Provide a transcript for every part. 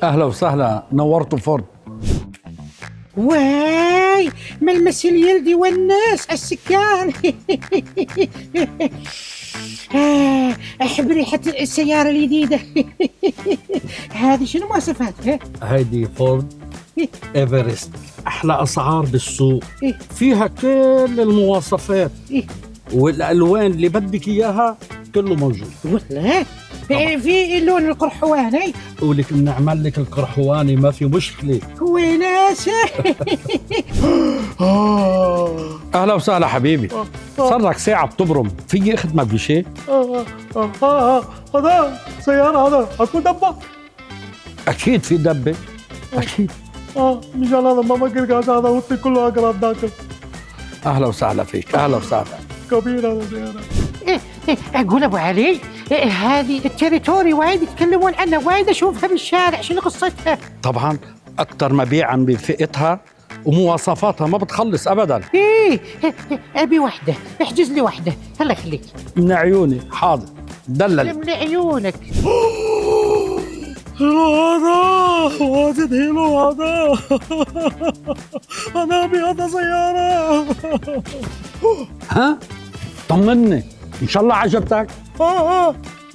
اهلا وسهلا، نورتوا فورد. واي ملمس اليلدي والناس السكان. أحب ريحة السيارة الجديدة. هذه شنو مواصفاتها؟ هيدي فورد ايفرست، احلى اسعار بالسوق، إيه؟ فيها كل المواصفات إيه؟ والالوان اللي بدك اياها كله موجود. والله في اللون القرحواني ولك بنعمل لك القرحواني، ما في مشكله. وناسة. اهلا وسهلا حبيبي، صار لك ساعه بتبرم، في اخدمك بشيء؟ هذا سيارة، هذا اكو دبة. اكيد في دبه، اكيد. مشان هذا ما بقدر قاعد هذا وطي كله اقرب داخل. اهلا وسهلا فيك، اهلا وسهلا. كبير هذا سيارة. أقول أبو علي، هذه التريتوري وايد يتكلمون عنها، وايد أشوفها بالشارع، شنو قصتها؟ طبعا اكثر مبيعا بفئتها ومواصفاتها ما بتخلص ابدا. إيه أبي واحدة، احجز لي واحدة، الله يخليك. من عيوني، حاضر، دلل. سلم لي عيونك. هذا واجد حلو هذا. انا ابي هذا سيارة. ها؟ طمني، ان شاء الله عجبتك.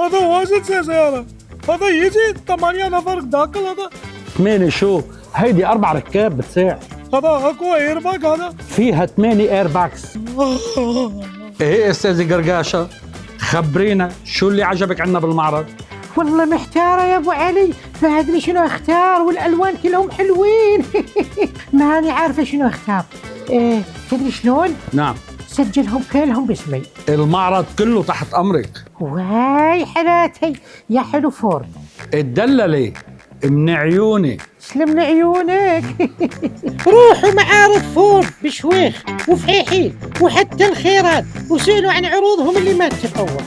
هذا واجد سيارة. هذا يجي 8 نفر داخل. هذا 8 شو؟ هيدي 4 ركاب بتساع. هذا اكو ايرباك هذا. فيها 8 اير باكس. ايه استاذي قرقاشة، خبرينا شو اللي عجبك عنا بالمعرض؟ والله محتارة يا أبو علي، ما أدري شنو أختار، والألوان كلهم حلوين. ماني عارفة شنو أختار. تدري شلون؟ نعم. سجلهم كلهم باسمي. المعرض كله تحت امرك. واي حالاتي يا حلو فورد. اتدللي من عيوني. سلم لي عيونك. روحوا معارض فورد بشويخ وفحيحين وحتى الخيرات، وسألوا عن عروضهم اللي ما تتطور.